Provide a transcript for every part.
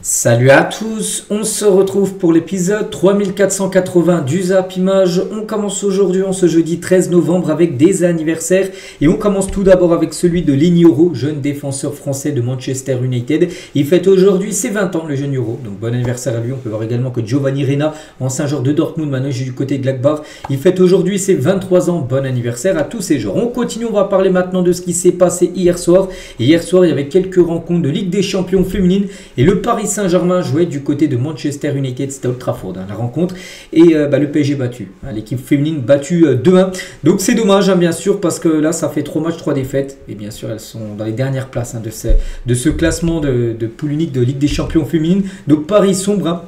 Salut à tous, on se retrouve pour l'épisode 3480 du Zap Image. On commence aujourd'hui en ce jeudi 13 novembre avec des anniversaires et on commence tout d'abord avec celui de Lenioro, jeune défenseur français de Manchester United. Il fête aujourd'hui ses 20 ans, le jeune Euro, donc bon anniversaire à lui. On peut voir également que Giovanni Reyna, ancien joueur de Dortmund, maintenant du côté de Gladbach, il fête aujourd'hui ses 23 ans. Bon anniversaire à tous ces joueurs. On continue, on va parler maintenant de ce qui s'est passé hier soir. Et hier soir, il y avait quelques rencontres de Ligue des Champions féminines et le Paris Saint-Germain jouait du côté de Manchester United, c'était Old Trafford la rencontre, et le PSG battu, l'équipe féminine battue 2-1. Donc c'est dommage bien sûr, parce que là ça fait 3 matchs, 3 défaites, et bien sûr elles sont dans les dernières places de ce classement de poule unique de Ligue des Champions féminines. Donc Paris sombre.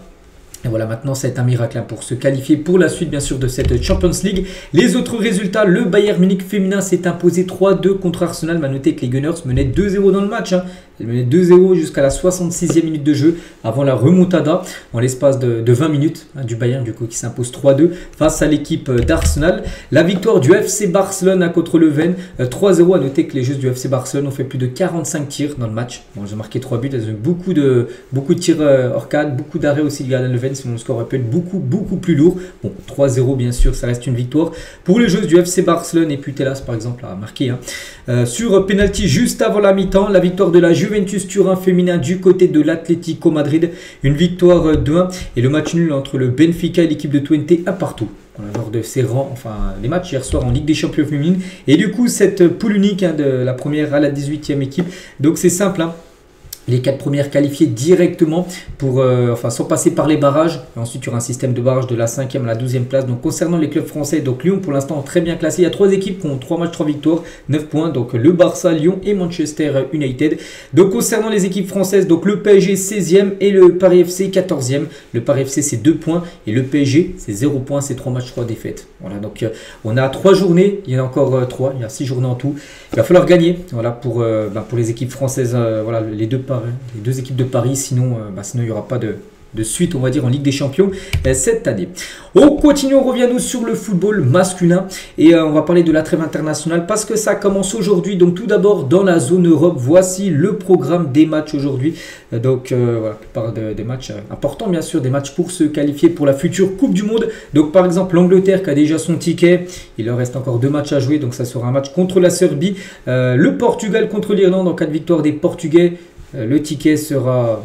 Et voilà, maintenant c'est un miracle pour se qualifier pour la suite bien sûr de cette Champions League. Les autres résultats, le Bayern Munich féminin s'est imposé 3-2 contre Arsenal. Mais notez que les Gunners menaient 2-0 dans le match. Elles menaient 2-0 jusqu'à la 66e minute de jeu avant la remontada en l'espace de 20 minutes du Bayern du coup qui s'impose 3-2 face à l'équipe d'Arsenal. La victoire du FC Barcelone contre le Leuven 3-0. À noter que les joueuses du FC Barcelone ont fait plus de 45 tirs dans le match. Bon, elles ont marqué 3 buts, elles ont eu beaucoup de tirs hors cadre, beaucoup d'arrêts aussi du gardien de Leuven. Sinon le score aurait pu être beaucoup plus lourd. Bon, 3-0 bien sûr, ça reste une victoire pour les joueuses du FC Barcelone et Putellas par exemple a marqué sur penalty juste avant la mi-temps. La victoire de la Juventus Turin féminin du côté de l'Atlético Madrid, une victoire 2-1 et le match nul entre le Benfica et l'équipe de Twente 1-1. Lors de ces rangs, les matchs hier soir en Ligue des Champions féminines. Et du coup cette poule unique de la première à la 18e équipe, donc c'est simple. Les 4 premières qualifiées directement pour, sans passer par les barrages. Et ensuite, il y aura un système de barrage de la 5e à la 12e place. Donc, concernant les clubs français, donc Lyon pour l'instant très bien classé. Il y a 3 équipes qui ont 3 matchs, 3 victoires, 9 points. Donc, le Barça, Lyon et Manchester United. Donc, concernant les équipes françaises, donc le PSG 16e et le Paris FC 14e. Le Paris FC, c'est 2 points et le PSG, c'est 0 points. C'est 3 matchs, 3 défaites. Voilà, donc on a 3 journées. Il y en a encore 3. Il y a 6 journées en tout. Il va falloir gagner voilà, pour les équipes françaises. Voilà, les deux équipes de Paris, sinon il n'y aura pas de suite, on va dire, en Ligue des Champions cette année. On continue, on revient nous sur le football masculin et on va parler de la trêve internationale parce que ça commence aujourd'hui. Donc tout d'abord dans la zone Europe, voici le programme des matchs aujourd'hui. Donc voilà, la plupart des matchs importants bien sûr, des matchs pour se qualifier pour la future Coupe du Monde. Donc par exemple l'Angleterre qui a déjà son ticket, il leur reste encore 2 matchs à jouer, donc ça sera un match contre la Serbie. Le Portugal contre l'Irlande, en cas de victoire des Portugais, le ticket sera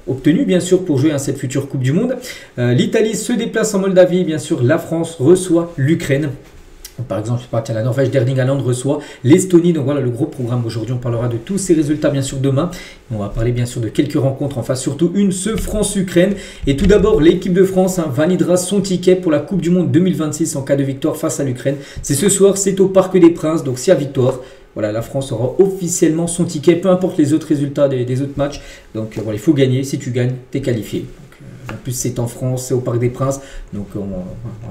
obtenu bien sûr pour jouer à cette future Coupe du Monde. L'Italie se déplace en Moldavie, bien sûr la France reçoit l'Ukraine. Par exemple, la Norvège d'Erling Haaland reçoit l'Estonie. Donc voilà le gros programme aujourd'hui. On parlera de tous ces résultats bien sûr demain. On va parler bien sûr de quelques rencontres. Enfin surtout une, ce France-Ukraine. Et tout d'abord l'équipe de France validera son ticket pour la Coupe du Monde 2026 en cas de victoire face à l'Ukraine. C'est ce soir, c'est au Parc des Princes. Donc s'il y a victoire, voilà, la France aura officiellement son ticket, peu importe les autres résultats des autres matchs. Donc voilà, il faut gagner. Si tu gagnes, tu es qualifié. En plus, c'est en France, c'est au Parc des Princes. Donc,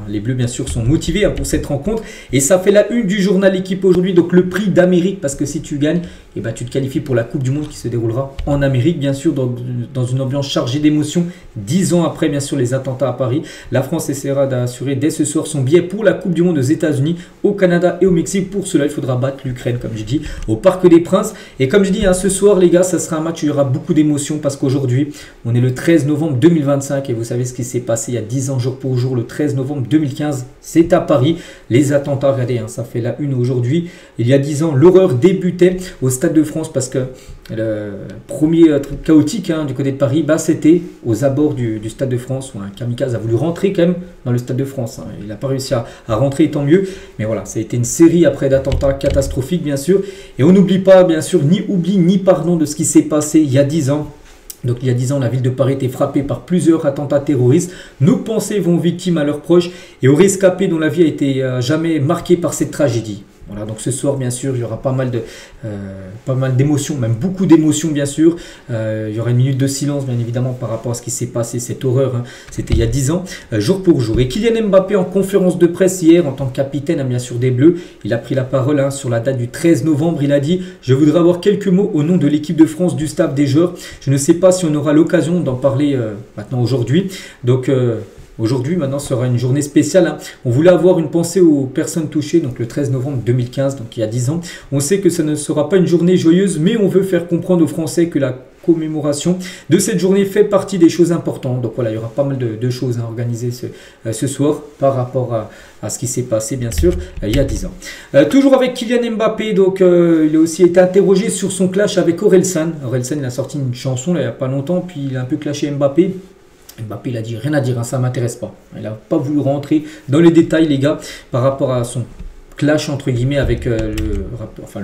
les Bleus, bien sûr, sont motivés pour cette rencontre. Et ça fait la une du journal Équipe aujourd'hui. Donc, le prix d'Amérique, parce que si tu gagnes, tu te qualifies pour la Coupe du Monde qui se déroulera en Amérique, bien sûr, dans une ambiance chargée d'émotions. 10 ans après, bien sûr, les attentats à Paris. La France essaiera d'assurer dès ce soir son billet pour la Coupe du Monde aux États-Unis, au Canada et au Mexique. Pour cela, il faudra battre l'Ukraine, comme je dis, au Parc des Princes. Et comme je dis, ce soir, les gars, ça sera un match où il y aura beaucoup d'émotions parce qu'aujourd'hui, on est le 13 novembre 2025. Et vous savez ce qui s'est passé il y a 10 ans jour pour jour, le 13 novembre 2015, c'est à Paris. Les attentats, regardez, ça fait la une aujourd'hui. Il y a 10 ans, l'horreur débutait au Stade de France parce que le premier truc chaotique du côté de Paris, c'était aux abords du Stade de France où un kamikaze a voulu rentrer quand même dans le Stade de France. Il n'a pas réussi à rentrer, tant mieux. Mais voilà, ça a été une série après d'attentats catastrophiques, bien sûr. Et on n'oublie pas, bien sûr, ni oubli ni pardon de ce qui s'est passé il y a 10 ans. Donc il y a 10 ans, la ville de Paris était frappée par plusieurs attentats terroristes. Nos pensées vont aux victimes, à leurs proches et aux rescapés dont la vie a été jamais marquée par cette tragédie. Voilà, donc ce soir, bien sûr, il y aura pas mal d'émotions, même beaucoup d'émotions, bien sûr. Il y aura une minute de silence, bien évidemment, par rapport à ce qui s'est passé, cette horreur. C'était il y a 10 ans, jour pour jour. Et Kylian Mbappé, en conférence de presse hier, en tant que capitaine, bien sûr, des Bleus, il a pris la parole sur la date du 13 novembre. Il a dit « Je voudrais avoir quelques mots au nom de l'équipe de France, du staff, des joueurs. Je ne sais pas si on aura l'occasion d'en parler maintenant aujourd'hui. » Donc, aujourd'hui, maintenant, sera une journée spéciale. On voulait avoir une pensée aux personnes touchées, donc le 13 novembre 2015, donc il y a 10 ans. On sait que ça ne sera pas une journée joyeuse, mais on veut faire comprendre aux Français que la commémoration de cette journée fait partie des choses importantes. Donc voilà, il y aura pas mal de choses à organiser ce soir par rapport à ce qui s'est passé bien sûr il y a 10 ans. Toujours avec Kylian Mbappé, donc il a aussi été interrogé sur son clash avec Orelsan. Orelsan il a sorti une chanson là, il n'y a pas longtemps, puis il a un peu clashé Mbappé. Mbappé il a dit rien à dire, hein, ça ne m'intéresse pas. Il n'a pas voulu rentrer dans les détails les gars par rapport à son clash entre guillemets avec le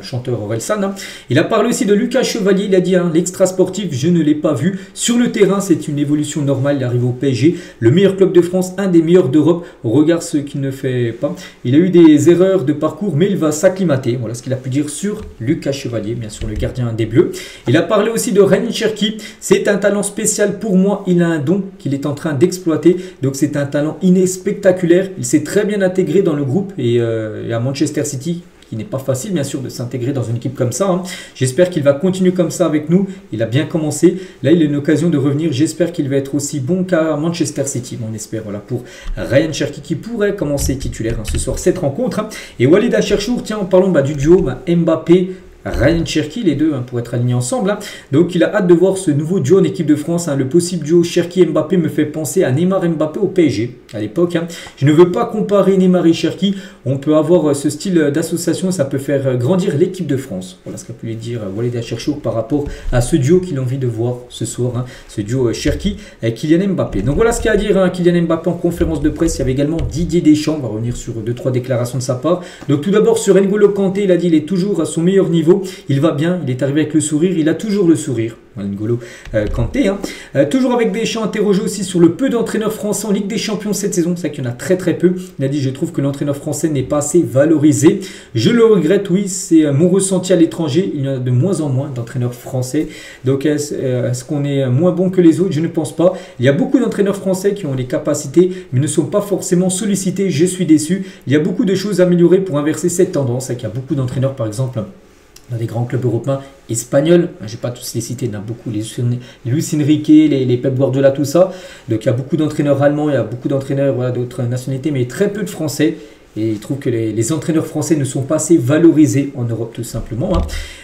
chanteur Orelsan. Hein. Il a parlé aussi de Lucas Chevalier, il a dit hein, l'extra sportif je ne l'ai pas vu. Sur le terrain c'est une évolution normale, il arrive au PSG, le meilleur club de France, un des meilleurs d'Europe, regarde ce qu'il ne fait pas. Il a eu des erreurs de parcours mais il va s'acclimater, voilà ce qu'il a pu dire sur Lucas Chevalier, bien sûr le gardien des Bleus. Il a parlé aussi de Ryan Cherki, c'est un talent spécial pour moi, il a un don qu'il est en train d'exploiter, donc c'est un talent inné spectaculaire, il s'est très bien intégré dans le groupe et à Manchester City, qui n'est pas facile bien sûr de s'intégrer dans une équipe comme ça. Hein. J'espère qu'il va continuer comme ça avec nous. Il a bien commencé. Là, il a une occasion de revenir. J'espère qu'il va être aussi bon qu'à Manchester City. On espère voilà, pour Ryan Cherki qui pourrait commencer titulaire hein, ce soir cette rencontre. Hein. Et Walid Acharchour, tiens, en parlant du duo Mbappé, Ryan Cherki, les deux hein, pour être alignés ensemble. Hein. Donc il a hâte de voir ce nouveau duo en équipe de France. Hein. Le possible duo Cherki-Mbappé me fait penser à Neymar-Mbappé au PSG à l'époque. Hein. Je ne veux pas comparer Neymar et Cherki. On peut avoir ce style d'association, ça peut faire grandir l'équipe de France. Voilà ce qu'a pu lui dire Walid Acharchour par rapport à ce duo qu'il a envie de voir ce soir. Hein. Ce duo Cherki et Kylian Mbappé. Donc voilà ce qu'il y a à dire hein. Kylian Mbappé en conférence de presse. Il y avait également Didier Deschamps. On va revenir sur 2-3 déclarations de sa part. Donc tout d'abord sur N'Golo Kanté, il a dit il est toujours à son meilleur niveau. Il va bien, il est arrivé avec le sourire, il a toujours le sourire. N'Golo Kanté. Hein. Toujours avec Deschamps interrogé aussi sur le peu d'entraîneurs français en Ligue des Champions cette saison. C'est vrai qu'il y en a très peu. Il a dit je trouve que l'entraîneur français n'est pas assez valorisé. Je le regrette, oui, c'est mon ressenti à l'étranger. Il y en a de moins en moins d'entraîneurs français. Donc est-ce qu'on est moins bon que les autres? Je ne pense pas. Il y a beaucoup d'entraîneurs français qui ont les capacités mais ne sont pas forcément sollicités. Je suis déçu. Il y a beaucoup de choses à améliorer pour inverser cette tendance. C'est qu'il y a beaucoup d'entraîneurs par exemple dans des grands clubs européens espagnols, je ne vais pas tous les citer, il y en a beaucoup, les Luis Enrique, les Pep Guardiola, tout ça. Donc il y a beaucoup d'entraîneurs allemands, il y a beaucoup d'entraîneurs voilà, d'autres nationalités, mais très peu de Français. Et il trouve que les entraîneurs français ne sont pas assez valorisés en Europe tout simplement. Hein.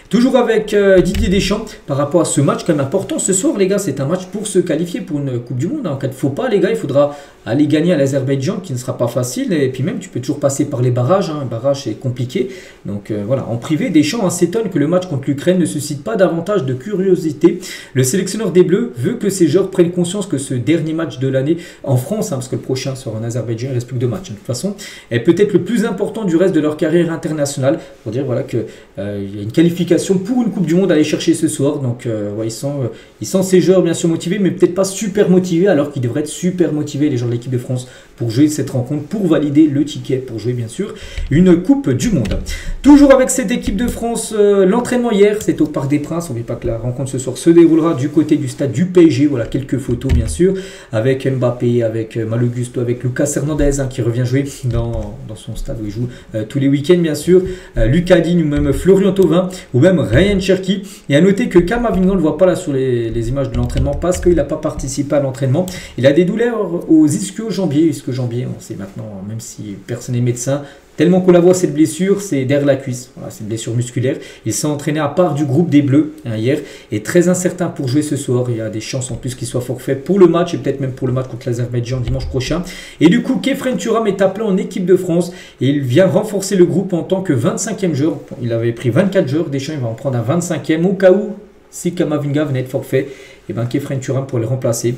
Toujours avec Didier Deschamps par rapport à ce match quand même important ce soir les gars, c'est un match pour se qualifier pour une Coupe du Monde. Hein. En cas de faux pas les gars, il faudra aller gagner à l'Azerbaïdjan qui ne sera pas facile et puis même tu peux toujours passer par les barrages, hein. Un barrage c'est compliqué. Donc voilà, en privé Deschamps hein, s'étonne que le match contre l'Ukraine ne suscite pas davantage de curiosité. Le sélectionneur des Bleus veut que ces joueurs prennent conscience que ce dernier match de l'année en France, hein, parce que le prochain sera en Azerbaïdjan, il reste plus que 2 matchs hein, de toute façon, est peut-être le plus important du reste de leur carrière internationale, pour dire voilà que il y a une qualification pour une Coupe du Monde à aller chercher ce soir. Donc ouais, ils sont ces joueurs bien sûr motivés, mais peut-être pas super motivés, alors qu'ils devraient être super motivés les joueurs de l'équipe de France pour jouer cette rencontre, pour valider le ticket, pour jouer bien sûr une Coupe du Monde. Toujours avec cette équipe de France, l'entraînement hier, c'est au Parc des Princes. On ne oublie pas que la rencontre ce soir se déroulera du côté du stade du PSG. Voilà quelques photos bien sûr, avec Mbappé, avec Malo Gusto, avec Lucas Hernandez hein, qui revient jouer dans son stade où il joue tous les week-ends bien sûr, Lucas Digne ou même Florian Thauvin ou même Ryan Cherki. Et à noter que Kamavinga, on ne le voit pas là sur les images de l'entraînement parce qu'il n'a pas participé à l'entraînement. Il a des douleurs aux ischio-jambiers. Ischio-jambiers, on sait maintenant, même si personne n'est médecin, tellement qu'on la voit cette blessure, c'est derrière la cuisse. Voilà, c'est une blessure musculaire. Il s'est entraîné à part du groupe des Bleus hein, hier et très incertain pour jouer ce soir. Il y a des chances en plus qu'il soit forfait pour le match et peut-être même pour le match contre l'Azerbaïdjan dimanche prochain. Et du coup, Khéphren Thuram est appelé en équipe de France et il vient renforcer le groupe en tant que 25e joueur. Il avait pris 24 joueurs, Deschamps il va en prendre un 25e au cas où si Kamavinga venait être forfait, et bien Khéphren Thuram pour le remplacer.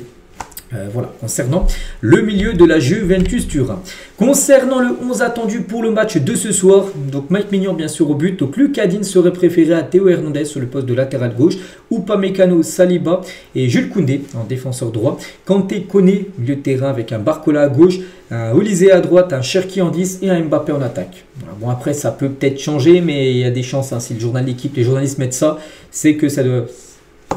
Voilà, concernant le milieu de la Juventus Turin. Concernant le 11 attendu pour le match de ce soir, donc Mike Maignan bien sûr au but, donc Lucas Digne serait préféré à Théo Hernandez sur le poste de latéral gauche, Upamecano, Saliba et Jules Koundé en défenseur droit, Kanté, Koné, milieu de terrain avec un Barcola à gauche, un Olysée à droite, un Cherki en 10 et un Mbappé en attaque. Voilà, bon après ça peut peut-être changer mais il y a des chances, hein, si le journal d'équipe, les journalistes mettent ça, c'est que ça doit...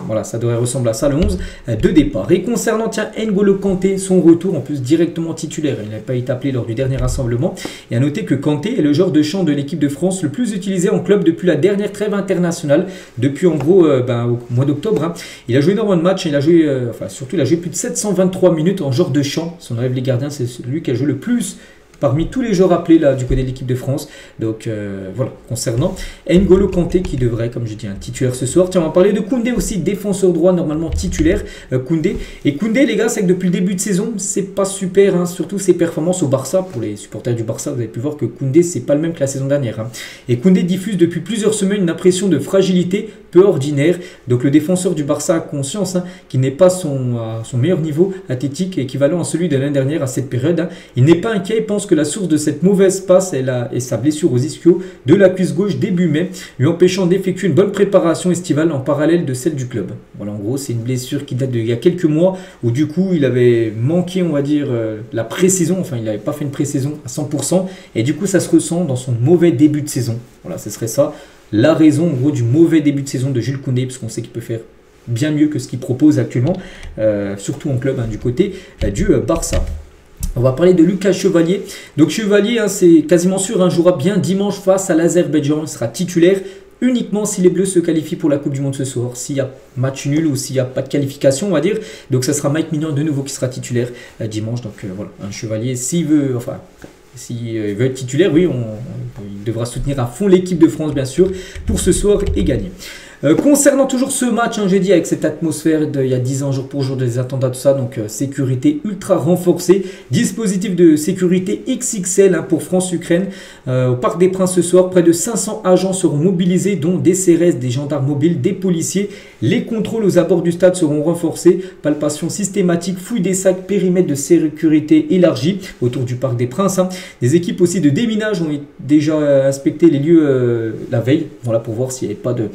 Voilà, ça devrait ressembler à ça le 11 de départ. Et concernant N'Golo Kanté, son retour en plus directement titulaire. Il n'a pas été appelé lors du dernier rassemblement. Et à noter que Kanté est le joueur de champ de l'équipe de France le plus utilisé en club depuis la dernière trêve internationale. Depuis en gros au mois d'octobre. Hein. Il a joué énormément de matchs. Il a joué, surtout il a joué plus de 723 minutes en joueur de champ. Si on enlève les gardiens, c'est celui qui a joué le plus parmi tous les joueurs appelés là du côté de l'équipe de France. Donc voilà, concernant N'Golo Kanté qui devrait, comme je dis, un titulaire ce soir. Tiens, on va parler de Koundé aussi, défenseur droit normalement titulaire. Koundé. Et Koundé, les gars, c'est que depuis le début de saison, c'est pas super, hein, surtout ses performances au Barça. Pour les supporters du Barça, vous avez pu voir que Koundé, c'est pas le même que la saison dernière. Hein. Et Koundé diffuse depuis plusieurs semaines une impression de fragilité peu ordinaire. Donc le défenseur du Barça a conscience qu'il n'est pas à son meilleur niveau athlétique équivalent à celui de l'année dernière à cette période. Hein. Il n'est pas inquiet et pense que la source de cette mauvaise passe est sa blessure aux ischios de la cuisse gauche début mai, lui empêchant d'effectuer une bonne préparation estivale en parallèle de celle du club. Voilà, en gros, c'est une blessure qui date d'il y a quelques mois où du coup il avait manqué, on va dire, la pré-saison. Enfin, il n'avait pas fait une pré-saison à 100% et du coup ça se ressent dans son mauvais début de saison. Voilà, ce serait ça la raison en gros du mauvais début de saison de Jules Koundé, parce qu'on sait qu'il peut faire bien mieux que ce qu'il propose actuellement, surtout en club, hein, du côté du Barça. On va parler de Lucas Chevalier. Donc Chevalier, hein, c'est quasiment sûr, hein, jouera bien dimanche face à l'Azerbaïdjan. Il sera titulaire uniquement si les Bleus se qualifient pour la Coupe du Monde ce soir. S'il y a match nul ou s'il n'y a pas de qualification, on va dire. Donc ça sera Mike Maignan de nouveau qui sera titulaire dimanche. Donc voilà, un Chevalier, s'il veut être titulaire, oui, il devra soutenir à fond l'équipe de France, bien sûr, pour ce soir et gagner. Concernant toujours ce match, hein, j'ai dit avec cette atmosphère d'il y a 10 ans, jour pour jour, des attentats, tout ça, donc sécurité ultra renforcée, dispositif de sécurité XXL hein, pour France-Ukraine. Au Parc des Princes ce soir, près de 500 agents seront mobilisés, dont des CRS, des gendarmes mobiles, des policiers. Les contrôles aux abords du stade seront renforcés, palpation systématique, fouille des sacs, périmètre de sécurité élargi autour du Parc des Princes. Hein. Des équipes aussi de déminage ont déjà inspecté les lieux la veille, voilà, pour voir s'il n'y avait pas de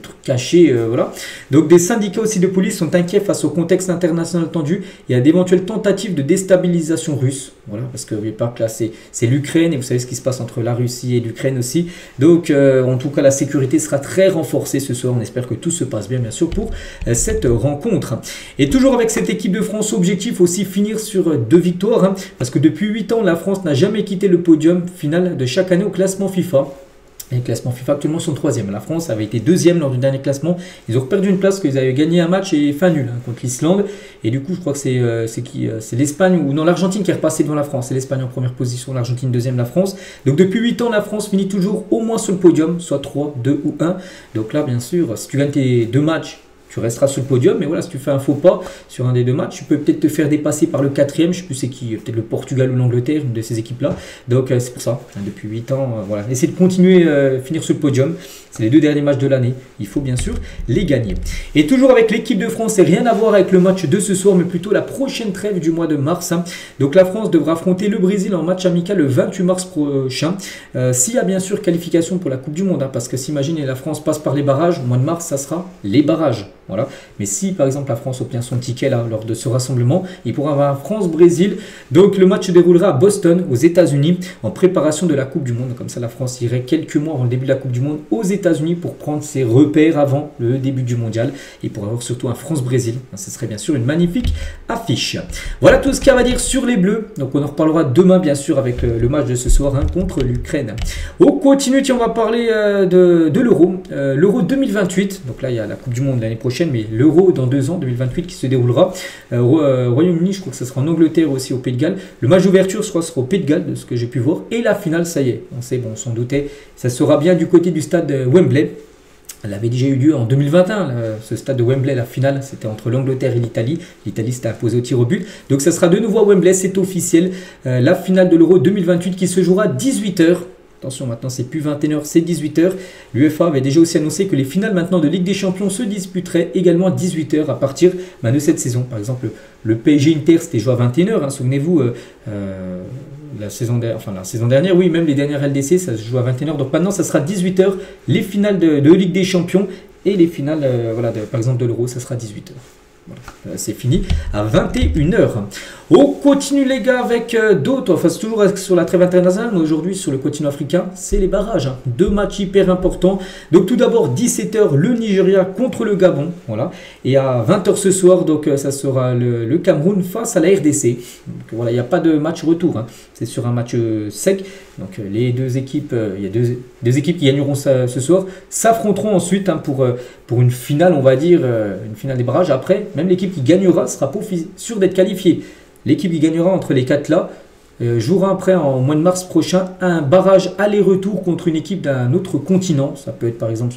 trucs cachés, voilà. Donc des syndicats aussi de police sont inquiets face au contexte international tendu et à d'éventuelles tentatives de déstabilisation russe, voilà, parce que n'oubliez pas que là c'est l'Ukraine et vous savez ce qui se passe entre la Russie et l'Ukraine aussi. Donc en tout cas la sécurité sera très renforcée ce soir. On espère que tout se passe bien sûr pour cette rencontre. Et toujours avec cette équipe de France, objectif aussi finir sur 2 victoires, hein, parce que depuis 8 ans la France n'a jamais quitté le podium final de chaque année au classement FIFA. Les classements FIFA actuellement sont 3e. La France avait été 2e lors du dernier classement. Ils ont perdu une place parce qu'ils avaient gagné un match et fin nul hein, contre l'Islande. Et du coup, je crois que c'est l'Espagne ou non, l'Argentine qui est repassée devant la France. C'est l'Espagne en première position, l'Argentine 2e, la France. Donc depuis 8 ans, la France finit toujours au moins sur le podium, soit 3, 2 ou 1. Donc là, bien sûr, si tu gagnes tes 2 matchs, tu resteras sur le podium, mais voilà, si tu fais un faux pas sur un des 2 matchs, tu peux peut-être te faire dépasser par le 4e, je ne sais plus c'est qui, peut-être le Portugal ou l'Angleterre, une de ces équipes-là. Donc c'est pour ça, hein, depuis 8 ans, voilà, essayez de continuer finir sur le podium. C'est les 2 derniers matchs de l'année, il faut bien sûr les gagner. Et toujours avec l'équipe de France, c'est rien à voir avec le match de ce soir, mais plutôt la prochaine trêve du mois de mars. Hein. Donc la France devra affronter le Brésil en match amical le 28 mars prochain. S'il y a bien sûr qualification pour la Coupe du Monde, hein, parce que s'imagine la France passe par les barrages, au mois de mars, ça sera les barrages. Voilà. Mais si par exemple la France obtient son ticket là, lors de ce rassemblement, il pourra avoir un France-Brésil. Donc le match se déroulera à Boston, aux États-Unis, en préparation de la Coupe du Monde. Comme ça, la France irait quelques mois avant le début de la Coupe du Monde aux États-Unis pour prendre ses repères avant le début du mondial. Et pour avoir surtout un France-Brésil. Ce serait bien sûr une magnifique affiche. Voilà tout ce qu'il y a à dire sur les Bleus. Donc on en reparlera demain bien sûr avec le match de ce soir hein, contre l'Ukraine. On continue, tiens, on va parler de l'Euro. L'Euro 2028. Donc là, il y a la Coupe du Monde l'année prochaine, mais l'Euro dans 2 ans, 2028, qui se déroulera au Royaume-Uni. Je crois que ça sera en Angleterre aussi, au Pays de Galles. Le match d'ouverture, je crois, sera au Pays de Galles, de ce que j'ai pu voir. Et la finale, ça y est, on sait, bon, on s'en doutait, ça sera bien du côté du stade Wembley. Elle avait déjà eu lieu en 2021, ce stade de Wembley, la finale, c'était entre l'Angleterre et l'Italie. L'Italie s'était imposée au tir au but. Donc ça sera de nouveau à Wembley, c'est officiel. La finale de l'Euro 2028 qui se jouera à 18h. Attention, maintenant c'est plus 21h, c'est 18h. L'UEFA avait déjà aussi annoncé que les finales maintenant de Ligue des Champions se disputeraient également à 18h à partir de cette saison. Par exemple, le PSG Inter, c'était joué à 21h, hein, souvenez-vous. La saison dernière, oui, même les dernières LDC, ça se joue à 21h. Donc maintenant, ça sera 18h, les finales de Ligue des Champions et les finales, par exemple, de l'Euro, ça sera 18h. Voilà. C'est fini à 21h. On continue les gars avec d'autres, enfin c'est toujours sur la trêve internationale, mais aujourd'hui sur le continent africain, c'est les barrages. Hein. 2 matchs hyper importants. Donc tout d'abord 17h, le Nigeria contre le Gabon. Voilà. Et à 20h ce soir, donc ça sera le Cameroun face à la RDC. Donc voilà, il n'y a pas de match retour. Hein. C'est sur un match sec. Donc les 2 équipes, il y a deux équipes qui gagneront ce soir, s'affronteront ensuite hein, pour une finale, on va dire, une finale des barrages. Après, même l'équipe qui gagnera sera pas sûre d'être qualifiée. L'équipe qui gagnera entre les 4 là, jouera après en mois de mars prochain un barrage aller-retour contre une équipe d'un autre continent. Ça peut être par exemple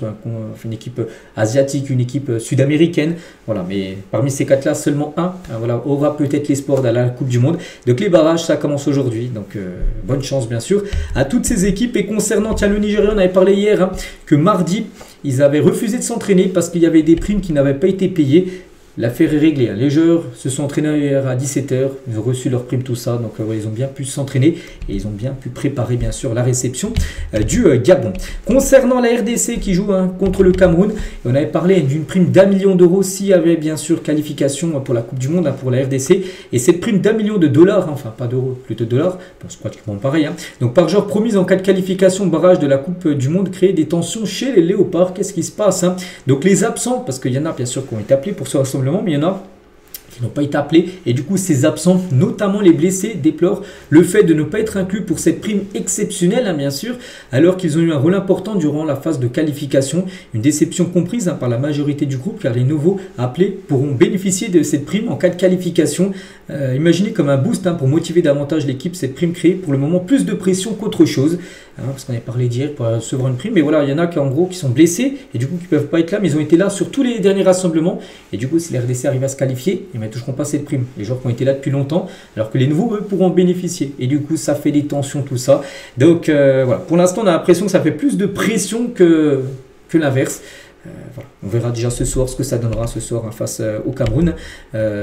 une équipe asiatique, une équipe sud-américaine. Voilà, mais parmi ces quatre-là, seulement un voilà, aura peut-être l'espoir d'aller à la Coupe du Monde. Donc les barrages, ça commence aujourd'hui. Donc bonne chance bien sûr à toutes ces équipes. Et concernant le Nigeria, on avait parlé hier que mardi, ils avaient refusé de s'entraîner parce qu'il y avait des primes qui n'avaient pas été payées. L'affaire est réglée. Les joueurs se sont entraînés hier à 17 h. Ils ont reçu leur prime, tout ça. Donc, ils ont bien pu s'entraîner et ils ont bien pu préparer, bien sûr, la réception du Gabon. Concernant la RDC qui joue contre le Cameroun, on avait parlé d'une prime d'1 million d'euros s'il y avait, bien sûr, qualification pour la Coupe du Monde pour la RDC. Et cette prime d'1 million de dollars, enfin, pas d'euros, plutôt de dollars, c'est pratiquement pareil. Donc, par joueur promise en cas de qualification de barrage de la Coupe du Monde, créer des tensions chez les Léopards. Qu'est-ce qui se passe Donc, les absents, parce qu'il y en a, bien sûr, qui ont été appelés pour ce rassemblement, mais il y en a qui n'ont pas été appelés et du coup ces absents, notamment les blessés, déplorent le fait de ne pas être inclus pour cette prime exceptionnelle bien sûr, alors qu'ils ont eu un rôle important durant la phase de qualification. Une déception comprise par la majorité du groupe car les nouveaux appelés pourront bénéficier de cette prime en cas de qualification. Imaginez comme un boost pour motiver davantage l'équipe. Cette prime crée pour le moment plus de pression qu'autre chose, parce qu'on avait parlé d'hier pour recevoir une prime, mais voilà, il y en a qui en gros qui sont blessés et du coup qui ne peuvent pas être là, mais ils ont été là sur tous les derniers rassemblements et du coup si la RDC arrive à se qualifier, ils ne toucheront pas cette prime, les joueurs qui ont été là depuis longtemps, alors que les nouveaux eux pourront bénéficier et du coup ça fait des tensions, tout ça. Donc voilà, pour l'instant on a l'impression que ça fait plus de pression que l'inverse. Voilà. On verra déjà ce soir ce que ça donnera ce soir face au Cameroun,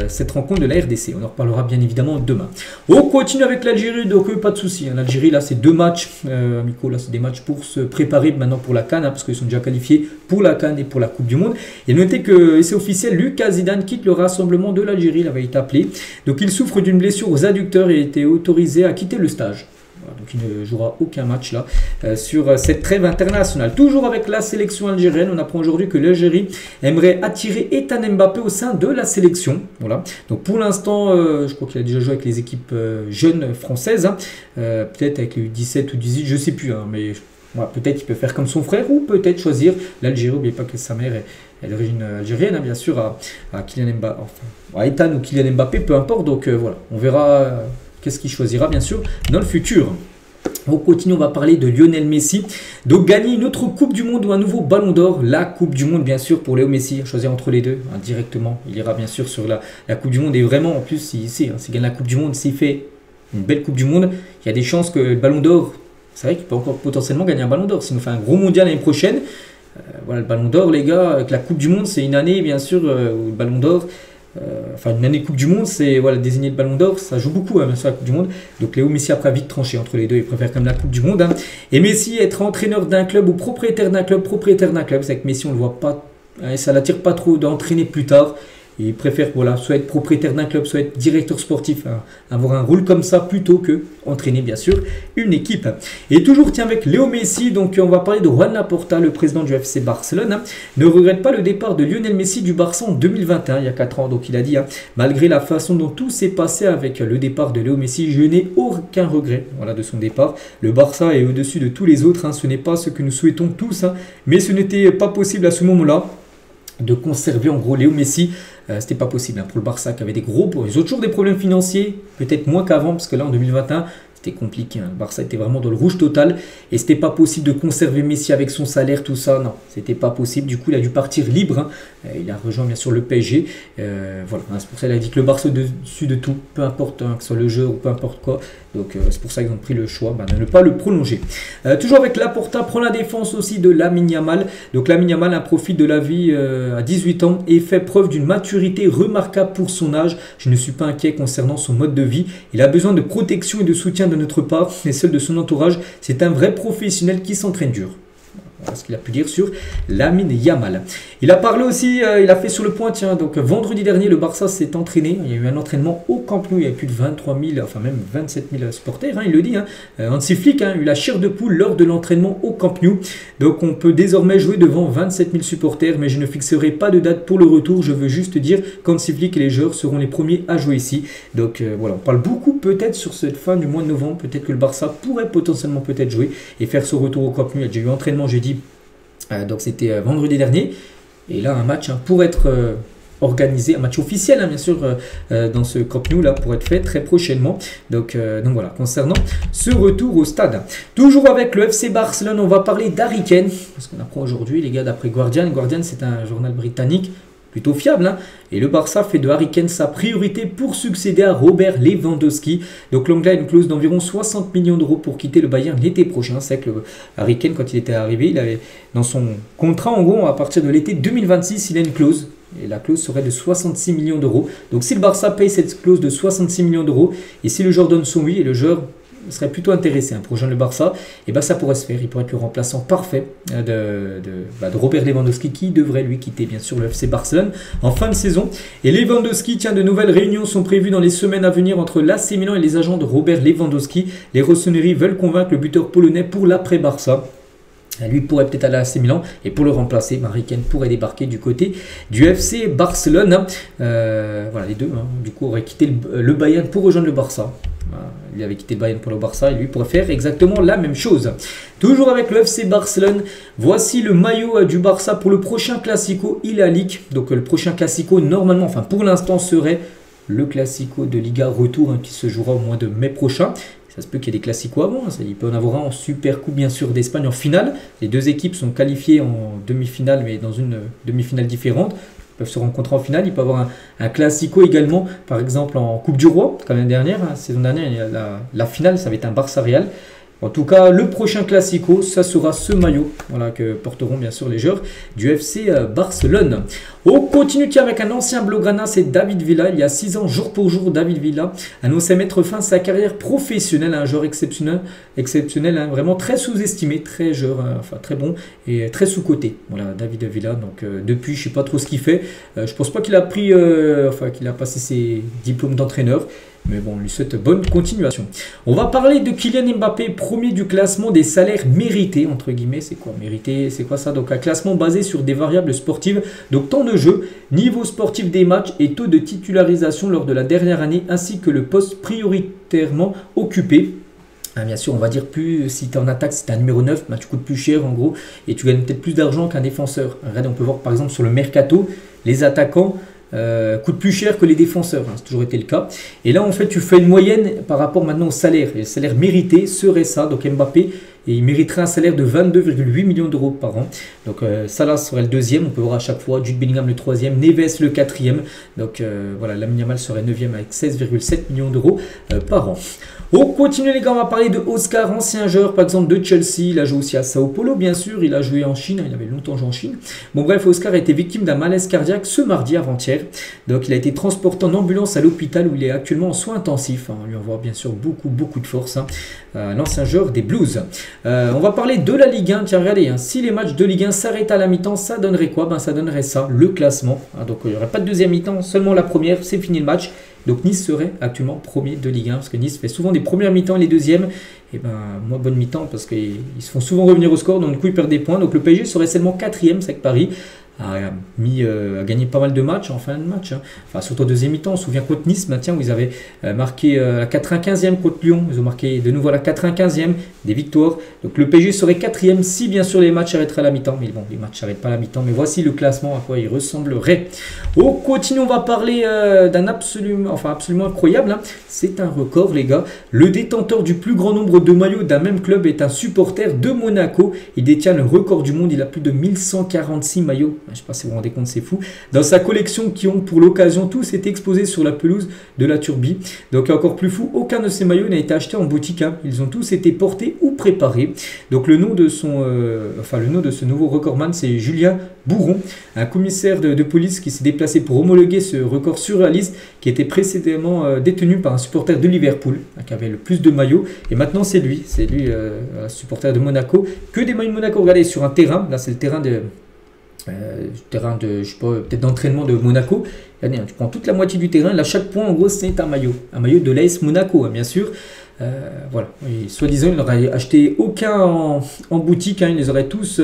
cette rencontre de la RDC. On en reparlera bien évidemment demain. On continue avec l'Algérie, donc pas de souci. L'Algérie, là, c'est 2 matchs amicaux. Là, c'est des matchs pour se préparer maintenant pour la CAN, parce qu'ils sont déjà qualifiés pour la CAN et pour la Coupe du Monde. Et notez que c'est officiel, Lucas Zidane quitte le rassemblement de l'Algérie. Il avait été appelé. Donc, il souffre d'une blessure aux adducteurs et a été autorisé à quitter le stage. Donc il ne jouera aucun match là sur cette trêve internationale. Toujours avec la sélection algérienne, on apprend aujourd'hui que l'Algérie aimerait attirer Ethan Mbappé au sein de la sélection. Voilà. Donc pour l'instant, je crois qu'il a déjà joué avec les équipes jeunes françaises, peut-être avec les U17 ou 18, je ne sais plus, mais voilà, peut-être qu'il peut faire comme son frère ou peut-être choisir l'Algérie. N'oubliez pas que sa mère est d'origine algérienne, bien sûr, à Kylian Mbappé, enfin, à Ethan ou Kylian Mbappé, peu importe. Donc voilà, on verra. Qu'est-ce qu'il choisira bien sûr dans le futur. On continue, on va parler de Lionel Messi. Donc gagner une autre Coupe du Monde ou un nouveau Ballon d'Or. La Coupe du Monde bien sûr pour Léo Messi. Choisir entre les deux directement. Il ira bien sûr sur la Coupe du Monde. Et vraiment en plus s'il gagne la Coupe du Monde, s'il fait une belle Coupe du Monde, il y a des chances que le Ballon d'Or, c'est vrai qu'il peut encore potentiellement gagner un Ballon d'Or. S'il nous fait un gros mondial l'année prochaine, voilà, le Ballon d'Or les gars, avec la Coupe du Monde c'est une année bien sûr où le Ballon d'Or... enfin une année Coupe du Monde, c'est voilà, désigner le Ballon d'Or, ça joue beaucoup bien sûr la Coupe du Monde. Donc Léo Messi après a vite tranché entre les deux, il préfère comme la Coupe du Monde. Et Messi être entraîneur d'un club ou propriétaire d'un club, c'est que Messi on le voit pas, ça l'attire pas trop d'entraîner plus tard. Il préfère voilà, soit être propriétaire d'un club, soit être directeur sportif, avoir un rôle comme ça plutôt que entraîner bien sûr une équipe. Et toujours tiens avec Léo Messi, donc on va parler de Juan Laporta, le président du FC Barcelone, ne regrette pas le départ de Lionel Messi du Barça en 2021, il y a 4 ans. Donc il a dit, malgré la façon dont tout s'est passé avec le départ de Léo Messi, je n'ai aucun regret voilà, de son départ. Le Barça est au-dessus de tous les autres, ce n'est pas ce que nous souhaitons tous, mais ce n'était pas possible à ce moment-là de conserver en gros Léo Messi. C'était pas possible pour le Barça qui avait des gros... Ils ont toujours des problèmes financiers, peut-être moins qu'avant, parce que là en 2021 c'était compliqué. Le Barça était vraiment dans le rouge total et c'était pas possible de conserver Messi avec son salaire, tout ça. Non, c'était pas possible. Du coup, il a dû partir libre. Il a rejoint bien sûr le PSG. Voilà, c'est pour ça qu'il a dit que le Barça au-dessus de tout, peu importe que ce soit le jeu ou peu importe quoi. Donc c'est pour ça qu'ils ont pris le choix de ne pas le prolonger. Toujours avec Laporta, prend la défense aussi de Lamine Yamal. Donc Lamine Yamal profite de la vie à 18 ans et fait preuve d'une maturité remarquable pour son âge. Je ne suis pas inquiet concernant son mode de vie. Il a besoin de protection et de soutien de notre part et celle de son entourage. C'est un vrai professionnel qui s'entraîne dur. Voilà ce qu'il a pu dire sur Lamine Yamal. Il a parlé aussi, il a fait sur le point, tiens, donc vendredi dernier, le Barça s'est entraîné. Il y a eu un entraînement au Camp Nou, il y a plus de 23 000, enfin même 27 000 supporters, il le dit. Hansi Flick a eu la chair de poule lors de l'entraînement au Camp Nou. Donc on peut désormais jouer devant 27 000 supporters, mais je ne fixerai pas de date pour le retour. Je veux juste dire qu'Hansi Flick et les joueurs seront les premiers à jouer ici. Donc voilà, on parle beaucoup peut-être sur cette fin du mois de novembre. Peut-être que le Barça pourrait potentiellement peut-être jouer et faire ce retour au Camp Nou. Il y a déjà eu entraînement jeudi. Donc c'était vendredi dernier et là un match pour être organisé, un match officiel bien sûr dans ce Camp Nou là pour être fait très prochainement. Donc voilà, concernant ce retour au stade. Toujours avec le FC Barcelone, on va parler d'Harry Kane, parce qu'on apprend aujourd'hui les gars d'après Guardian. Guardian c'est un journal britannique plutôt fiable, hein. Et le Barça fait de Harry Kane sa priorité pour succéder à Robert Lewandowski. Donc l'Anglais a une clause d'environ 60 millions d'euros pour quitter le Bayern l'été prochain. C'est que Harry Kane, quand il était arrivé, il avait dans son contrat en gros à partir de l'été 2026, il a une clause. Et la clause serait de 66 millions d'euros. Donc si le Barça paye cette clause de 66 millions d'euros, et si le joueur donne son oui, et le joueur serait plutôt intéressé pour rejoindre le Barça, et ben ça pourrait se faire. Il pourrait être le remplaçant parfait de Robert Lewandowski, qui devrait lui quitter bien sûr le FC Barcelone en fin de saison. Et Lewandowski, tiens, de nouvelles réunions sont prévues dans les semaines à venir entre l'AC Milan et les agents de Robert Lewandowski. Les rossoneri veulent convaincre le buteur polonais pour l'après-Barça. Lui pourrait peut-être aller à AC Milan, et pour le remplacer, Harry Kane pourrait débarquer du côté du FC Barcelone. Voilà, les deux du coup auraient quitté le Bayern pour rejoindre le Barça. Il avait quitté le Bayern pour le Barça et lui pourrait faire exactement la même chose. Toujours avec le FC Barcelone, voici le maillot du Barça pour le prochain Classico Hilalik. Donc le prochain Classico normalement, enfin pour l'instant serait le Classico de Liga retour qui se jouera au mois de mai prochain. Ça se peut qu'il y ait des classicos avant, il peut en avoir un en Super Coupe bien sûr d'Espagne en finale. Les deux équipes sont qualifiées en demi-finale mais dans une demi-finale différente. Ils peuvent se rencontrer en finale, il peut y avoir un classico également, par exemple en Coupe du Roi, comme l'année dernière, la saison dernière, il y a la finale, ça va être un Barça Real. En tout cas, le prochain Classico, ça sera ce maillot que porteront bien sûr les joueurs du FC Barcelone. On continue avec un ancien Blaugrana, c'est David Villa. Il y a 6 ans, jour pour jour, David Villa annonçait mettre fin à sa carrière professionnelle. Un joueur exceptionnel, vraiment très sous-estimé, très bon et très sous-coté. Voilà, David Villa. Donc depuis, je ne sais pas trop ce qu'il fait. Je pense pas qu'il a pris, qu'il a passé ses diplômes d'entraîneur. Mais bon, on lui souhaite bonne continuation. On va parler de Kylian Mbappé, premier du classement des salaires mérités, entre guillemets. C'est quoi mérité? C'est quoi ça? Donc un classement basé sur des variables sportives. Donc temps de jeu, niveau sportif des matchs et taux de titularisation lors de la dernière année, ainsi que le poste prioritairement occupé. Bien sûr, on va dire plus, si tu es en attaque, si tu es un numéro 9, tu coûtes plus cher en gros, et tu gagnes peut-être plus d'argent qu'un défenseur. Regardez, on peut voir par exemple sur le mercato, les attaquants coûte plus cher que les défenseurs, c'est toujours été le cas. Et là en fait tu fais une moyenne par rapport maintenant au salaire. Et le salaire mérité serait ça, donc Mbappé, et il mériterait un salaire de 22,8 millions d'euros par an. Donc Salah serait le deuxième, on peut voir à chaque fois, Jude Bellingham le troisième, Neves le quatrième. Donc voilà, Lamine Yamal serait 9e avec 16,7 millions d'euros par an. On continue les gars, on va parler de Oscar, ancien joueur par exemple de Chelsea. Il a joué aussi à Sao Paulo bien sûr, il a joué en Chine, il avait longtemps joué en Chine. Bon bref, Oscar a été victime d'un malaise cardiaque ce mardi avant-hier. Donc il a été transporté en ambulance à l'hôpital où il est actuellement en soins intensifs. On lui envoie bien sûr beaucoup de force. L'ancien joueur des Blues. On va parler de la Ligue 1. Tiens, regardez, si les matchs de Ligue 1 s'arrêtent à la mi-temps, ça donnerait quoi? Ça donnerait ça, le classement. Donc il n'y aurait pas de deuxième mi-temps, seulement la première, c'est fini le match. Donc Nice serait actuellement premier de Ligue 1 parce que Nice fait souvent des premières mi-temps et les deuxièmes. Et moins bonne mi-temps parce qu'ils se font souvent revenir au score, donc du coup ils perdent des points. Donc le PSG serait seulement quatrième, c'est que Paris a gagné pas mal de matchs en fin de match. Enfin, surtout au deuxième mi-temps, on se souvient contre Nice, où ils avaient marqué la 95e contre Lyon. Ils ont marqué de nouveau la 95e, des victoires. Donc le PSG serait quatrième si bien sûr les matchs s'arrêteraient à la mi-temps. Mais bon, les matchs s'arrêtent pas à la mi-temps. Mais voici le classement à quoi il ressemblerait. On continue, on va parler d'un absolument incroyable. C'est un record les gars. Le détenteur du plus grand nombre de maillots d'un même club est un supporter de Monaco. Il détient le record du monde, il a plus de 1146 maillots. Je ne sais pas si vous vous rendez compte, c'est fou. Dans sa collection qui ont pour l'occasion tous été exposés sur la pelouse de la Turbie. Donc encore plus fou, aucun de ces maillots n'a été acheté en boutique. Ils ont tous été portés ou préparés. Donc le nom de ce nouveau recordman, c'est Julien Bourron, un commissaire de police qui s'est déplacé pour homologuer ce record surréaliste qui était précédemment détenu par un supporter de Liverpool, qui avait le plus de maillots. Et maintenant c'est lui, supporter de Monaco. Que des maillots de Monaco, regardez, sur un terrain. Là c'est le terrain de je sais pas, peut-être d'entraînement de Monaco. Regardez, tu prends toute la moitié du terrain, là chaque point en gros c'est un maillot de l'AS Monaco bien sûr. Voilà, et soi-disant il n'aurait acheté aucun en boutique, ils les auraient tous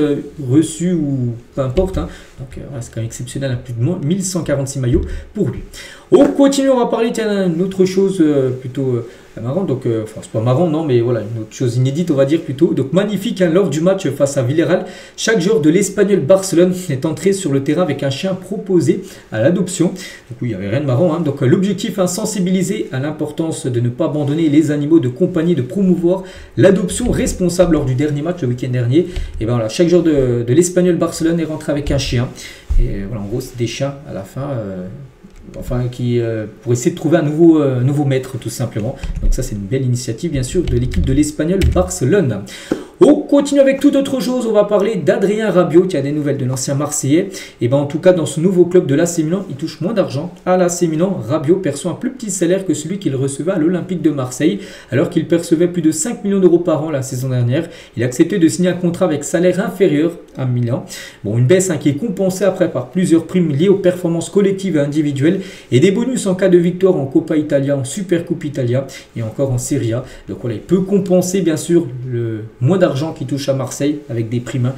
reçus ou peu importe. Donc c'est quand même exceptionnel, plus de 1146 maillots pour lui. On continue, on va parler d'une autre chose plutôt marrant, donc, enfin c'est pas marrant, non, mais voilà, une autre chose inédite, on va dire plutôt. Donc magnifique, hein, lors du match face à Villarreal, chaque joueur de l'Espagnol Barcelone est entré sur le terrain avec un chien proposé à l'adoption. Donc oui, il n'y avait rien de marrant, hein. Donc l'objectif, hein, sensibiliser à l'importance de ne pas abandonner les animaux de compagnie, de promouvoir l'adoption responsable lors du dernier match le week-end dernier. Et ben voilà, chaque joueur de l'Espagnol Barcelone est rentré avec un chien. Et voilà, en gros, c'est des chiens à la fin. Enfin, pour essayer de trouver un nouveau maître, tout simplement. Donc ça, c'est une belle initiative, bien sûr, de l'équipe de l'Espagnol Barcelone. On continue avec toute autre chose, on va parler d'Adrien Rabiot, qui a des nouvelles de l'ancien Marseillais. Et ben en tout cas, dans ce nouveau club de l'AC Milan, il touche moins d'argent. À l'AC Milan, Rabiot perçoit un plus petit salaire que celui qu'il recevait à l'Olympique de Marseille, alors qu'il percevait plus de 5 millions d'euros par an la saison dernière. Il a accepté de signer un contrat avec salaire inférieur à Milan. Bon, une baisse, hein, qui est compensée après par plusieurs primes liées aux performances collectives et individuelles et des bonus en cas de victoire en Coppa Italia, en Supercoupe Italia et encore en Serie A. Donc voilà, il peut compenser bien sûr le moins d'argent qui touche à Marseille avec des primes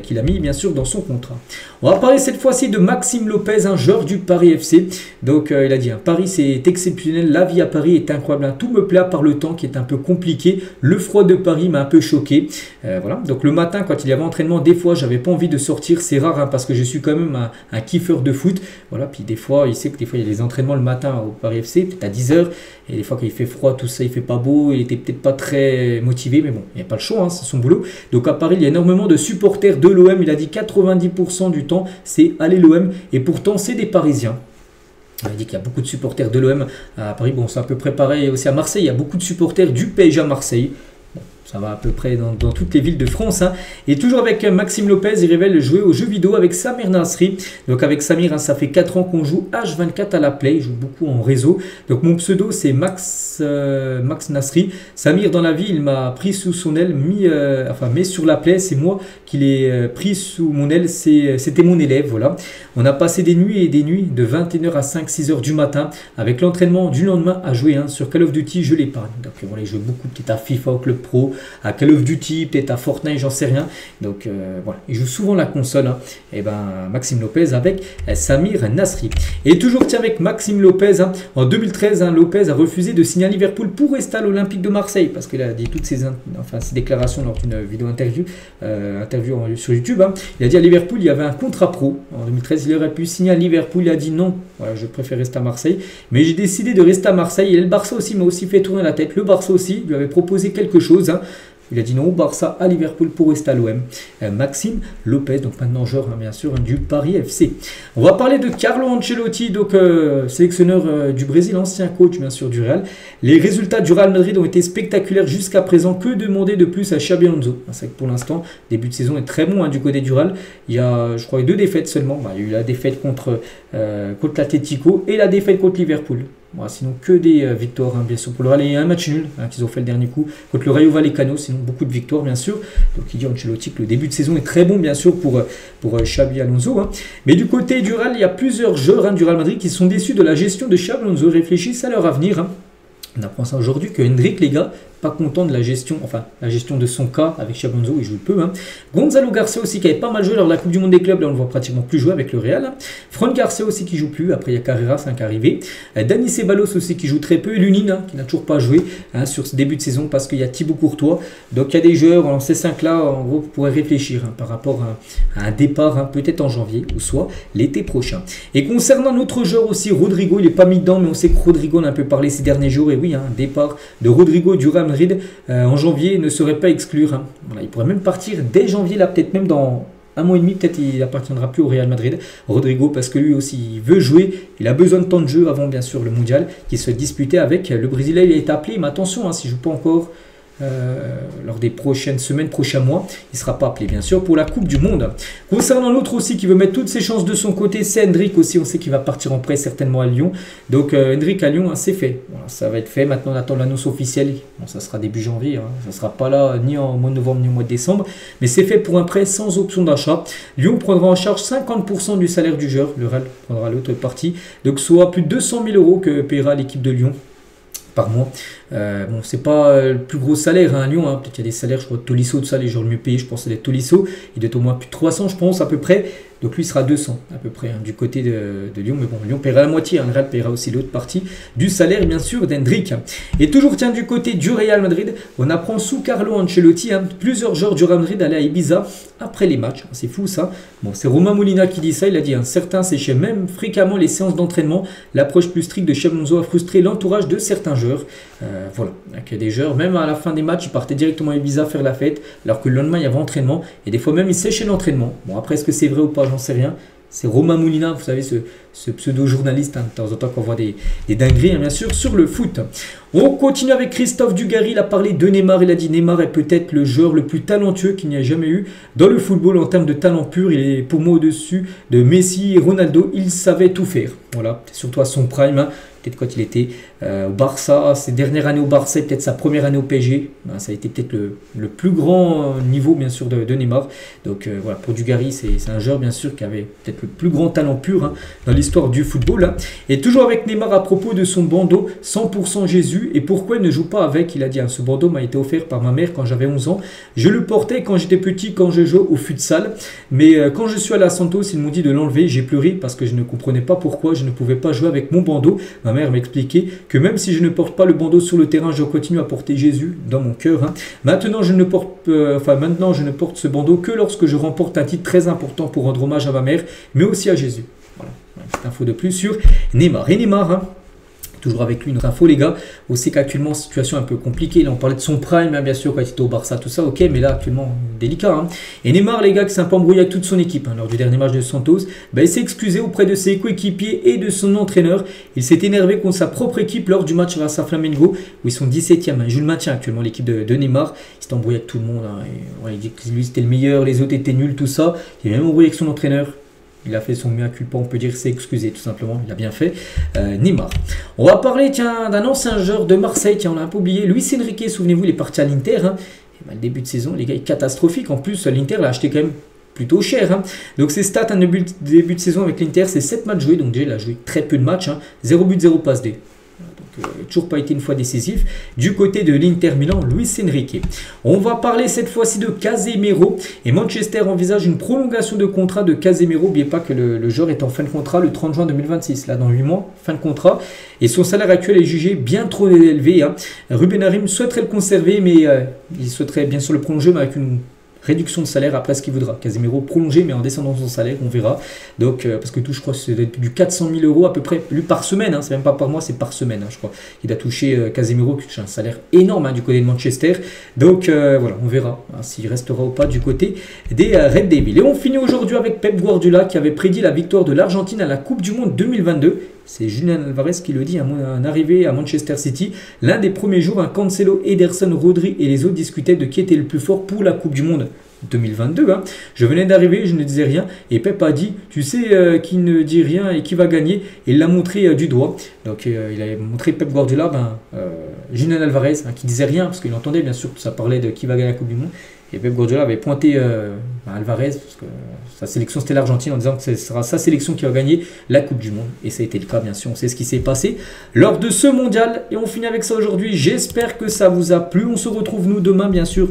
qu'il a mis bien sûr dans son contrat. On va parler cette fois-ci de Maxime Lopez, un joueur du Paris FC. Donc il a dit, hein, Paris c'est exceptionnel, la vie à Paris est incroyable, hein. Tout me plaît à part le temps qui est un peu compliqué, le froid de Paris m'a un peu choqué. Voilà, donc le matin quand il y avait entraînement, des fois j'avais pas envie de sortir, c'est rare, hein, parce que je suis quand même un kiffeur de foot. Voilà, puis des fois il sait que des fois il y a des entraînements le matin au Paris FC, peut-être à 10h, et des fois quand il fait froid, tout ça, il fait pas beau, il était peut-être pas très motivé, mais bon, il n'y a pas le choix, hein, c'est son boulot. Donc à Paris, il y a énormément de supporters de l'OM, il a dit 90% du temps, c'est aller l'OM, et pourtant c'est des Parisiens. Il dit qu'il y a beaucoup de supporters de l'OM à Paris, bon c'est à peu près pareil aussi à Marseille, il y a beaucoup de supporters du PSG à Marseille. Ça va à peu près dans toutes les villes de France, hein. Et toujours avec Maxime Lopez, il révèle jouer aux jeux vidéo avec Samir Nasri. Donc avec Samir, hein, ça fait 4 ans qu'on joue H24 à la Play, il joue beaucoup en réseau. Donc mon pseudo c'est Max Nasri. Samir dans la vie, il m'a pris sous son aile, mais sur la Play, c'est moi qui l'ai pris sous mon aile, c'était mon élève, voilà. On a passé des nuits et des nuits de 21h à 5-6h du matin avec l'entraînement du lendemain à jouer, hein, sur Call of Duty, je l'épargne. Donc voilà, il joue beaucoup peut-être à FIFA, au Club Pro, à Call of Duty, peut-être à Fortnite, j'en sais rien. Donc voilà, il joue souvent la console, hein. Et ben Maxime Lopez avec Samir Nasri. Et toujours tiens avec Maxime Lopez, hein, en 2013, hein, Lopez a refusé de signer à Liverpool pour rester à l'Olympique de Marseille parce qu'il a dit toutes ses déclarations lors d'une vidéo interview sur YouTube, hein. Il a dit à Liverpool, il y avait un contrat pro. En 2013, il aurait pu signer à Liverpool. Il a dit non, voilà, je préfère rester à Marseille. Mais j'ai décidé de rester à Marseille. Et le Barça aussi m'a aussi fait tourner la tête. Le Barça aussi lui avait proposé quelque chose, hein. Il a dit non au Barça, à Liverpool pour rester à l'OM. Maxime Lopez, donc maintenant joueur, hein, bien sûr, hein, du Paris FC. On va parler de Carlo Ancelotti, donc sélectionneur du Brésil, ancien coach bien sûr du Real. Les résultats du Real Madrid ont été spectaculaires jusqu'à présent. Que demander de plus à Xabi Alonso? C'est vrai que pour l'instant, début de saison est très bon, hein, du côté du Real. Il y a, je crois, 2 défaites seulement. Il y a eu la défaite contre l'Atlético et la défaite contre Liverpool. Bon, sinon que des victoires, hein, bien sûr pour le Real, et un match nul, hein, qu'ils ont fait le dernier coup contre le Rayo Vallecano, sinon beaucoup de victoires bien sûr. Donc il dit Ancelotti que le début de saison est très bon bien sûr pour Xabi Alonso, hein. Mais du côté du Real, il y a plusieurs joueurs, hein, du Real Madrid qui sont déçus de la gestion de Xabi Alonso, réfléchissent à leur avenir, hein. On apprend ça aujourd'hui que Hendrik, les gars, pas content de la gestion de son cas avec Xabi Alonso, il joue peu, hein. Gonzalo Garcia aussi qui avait pas mal joué lors de la Coupe du Monde des clubs, là on le voit pratiquement plus jouer avec le Real, hein. Fran Garcia aussi qui joue plus, après il y a Carreras, hein, qui est arrivé. Dani Ceballos aussi qui joue très peu, et Lunin, hein, qui n'a toujours pas joué, hein, sur ce début de saison parce qu'il y a Thibaut Courtois. Donc il y a des joueurs en ces 5 là, en gros vous pourrez réfléchir, hein, par rapport à un départ, hein, peut-être en janvier ou soit l'été prochain. Et concernant notre joueur aussi, Rodrigo, il n'est pas mis dedans, mais on sait que Rodrigo, on a un peu parlé ces derniers jours, et oui, hein, départ de Rodrigo du Real Madrid en janvier ne serait pas exclure, hein. Voilà, il pourrait même partir dès janvier, là peut-être même dans un mois et demi, peut-être il n'appartiendra plus au Real Madrid, Rodrigo, parce que lui aussi il veut jouer, il a besoin de temps de jeu avant bien sûr le mondial qui se disputer avec le Brésilien. Il est appelé, mais attention, hein, s'il ne joue pas encore lors des prochaines semaines, prochains mois, il ne sera pas appelé bien sûr pour la Coupe du Monde. Concernant l'autre aussi qui veut mettre toutes ses chances de son côté, c'est Hendrik aussi. On sait qu'il va partir en prêt certainement à Lyon. Donc Hendrik à Lyon, hein, c'est fait. Voilà, ça va être fait. Maintenant on attend l'annonce officielle. Bon, ça sera début janvier, hein. Ça ne sera pas là ni en mois de novembre ni au mois de décembre. Mais c'est fait pour un prêt sans option d'achat. Lyon prendra en charge 50% du salaire du joueur. Le Real prendra l'autre partie. Donc soit plus de 200 000 € que paiera l'équipe de Lyon par mois. Bon, c'est pas le plus gros salaire, hein, à Lyon, hein. Peut-être qu'il y a des salaires, je crois, de Tolisso, tout ça, les joueurs le mieux payés, je pense, c'est les Tolisso. Il doit être au moins plus de 300, je pense, à peu près. Donc lui sera 200 à peu près du côté de Lyon. Mais bon, Lyon paiera la moitié. Le Real paiera aussi l'autre partie du salaire, bien sûr, d'Hendrick. Et toujours, tiens, du côté du Real Madrid, on apprend sous Carlo Ancelotti, plusieurs joueurs du Real Madrid allaient à Ibiza après les matchs. C'est fou ça. Bon, c'est Romain Molina qui dit ça. Il a dit certains séchaient même fréquemment les séances d'entraînement. L'approche plus stricte de Xabi Alonso a frustré l'entourage de certains joueurs. Voilà, il y a des joueurs, même à la fin des matchs, ils partaient directement à Ibiza faire la fête, alors que le lendemain il y avait entraînement. Et des fois même ils séchaient l'entraînement. Bon, après, est-ce que c'est vrai ou pas, j'en sais rien. C'est Romain Molina, vous savez, ce pseudo-journaliste, de temps en temps qu'on voit des dingueries, bien sûr, sur le foot. On continue avec Christophe Dugarry, il a parlé de Neymar, il a dit Neymar est peut-être le joueur le plus talentueux qu'il n'y a jamais eu dans le football en termes de talent pur. Il est pour moi au-dessus de Messi et Ronaldo, il savait tout faire. Voilà, surtout à son prime, peut-être quand il était au Barça, ses dernières années au Barça et peut-être sa première année au PSG. Ça a été peut-être le plus grand niveau, bien sûr, de Neymar. Donc voilà, pour Dugarry, c'est un joueur, bien sûr, qui avait peut-être le plus grand talent pur dans l'histoire du football. Et toujours avec Neymar à propos de son bandeau 100% Jésus et pourquoi il ne joue pas avec. Il a dit ce bandeau m'a été offert par ma mère quand j'avais 11 ans. Je le portais quand j'étais petit, quand je jouais au futsal. Mais quand je suis allé à Santos, ils m'ont dit de l'enlever. J'ai pleuré parce que je ne comprenais pas pourquoi je ne pouvais pas jouer avec mon bandeau. Ma mère m'expliquait que même si je ne porte pas le bandeau sur le terrain, je continue à porter Jésus dans mon cœur. Maintenant, je ne porte ce bandeau que lorsque je remporte un titre très important pour rendre hommage à ma mère, mais aussi à Jésus. Voilà, petite info de plus sur Neymar. Et Neymar, toujours avec lui, notre info les gars, on sait qu'actuellement situation un peu compliquée, là on parlait de son prime bien sûr quand il était au Barça, tout ça, ok, mais là actuellement délicat. Et Neymar les gars qui s'est un peu embrouillé avec toute son équipe lors du dernier match de Santos, il s'est excusé auprès de ses coéquipiers et de son entraîneur. Il s'est énervé contre sa propre équipe lors du match face à Flamengo où ils sont 17e, il joue le maintien actuellement l'équipe de Neymar. Il s'est embrouillé avec tout le monde, il dit que lui c'était le meilleur, les autres étaient nuls, tout ça. Il a même embrouillé avec son entraîneur. Il a fait son mea culpa, on peut dire, s'est excusé tout simplement, il a bien fait. Neymar. On va parler d'un ancien joueur de Marseille, on l'a un peu oublié, Luis Enrique, souvenez-vous, il est parti à l'Inter. Le début de saison, les gars, est catastrophique. En plus, l'Inter l'a acheté quand même plutôt cher. Donc ses stats, début de saison avec l'Inter, c'est 7 matchs joués, donc déjà il a joué très peu de matchs. 0 but, 0 passe D. Toujours pas été une fois décisif. Du côté de l'Inter Milan, Luis Enrique. On va parler cette fois-ci de Casemiro. Et Manchester envisage une prolongation de contrat de Casemiro. N'oubliez pas que le joueur est en fin de contrat le 30 juin 2026. Là, dans 8 mois, fin de contrat. Et son salaire actuel est jugé bien trop élevé. Ruben Amorim souhaiterait le conserver, mais il souhaiterait bien sûr le prolonger, mais avec une réduction de salaire après ce qu'il voudra. Casemiro prolongé mais en descendant son salaire, on verra. Donc parce que tout, je crois que c'est du 400 000 euros à peu près, lui par semaine, c'est même pas par mois, c'est par semaine, je crois. Il a touché Casemiro, qui touche un salaire énorme du côté de Manchester. Donc voilà, on verra s'il restera ou pas du côté des Red Devils. Et on finit aujourd'hui avec Pep Guardiola qui avait prédit la victoire de l'Argentine à la Coupe du Monde 2022. C'est Julian Alvarez qui le dit, en arrivée à Manchester City. L'un des premiers jours, Cancelo, Ederson, Rodri et les autres discutaient de qui était le plus fort pour la Coupe du Monde 2022. Je venais d'arriver, je ne disais rien. Et Pep a dit, tu sais qui ne dit rien et qui va gagner. Et il l'a montré du doigt. Donc il a montré Pep Guardiola, Julian Alvarez, qui disait rien, parce qu'il entendait bien sûr que ça parlait de qui va gagner la Coupe du Monde. Et Pep Guardiola avait pointé Alvarez, parce que sa sélection c'était l'Argentine, en disant que ce sera sa sélection qui va gagner la Coupe du Monde. Et ça a été le cas, bien sûr, on sait ce qui s'est passé lors de ce mondial. Et on finit avec ça aujourd'hui. J'espère que ça vous a plu. On se retrouve nous demain, bien sûr.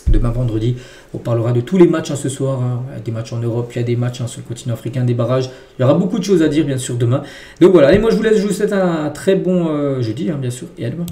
Demain vendredi, on parlera de tous les matchs ce soir. Il y a des matchs en Europe, il y a des matchs sur le continent africain, des barrages. Il y aura beaucoup de choses à dire, bien sûr, demain. Donc voilà, et moi je vous laisse, je vous souhaite un très bon jeudi, bien sûr, et à demain.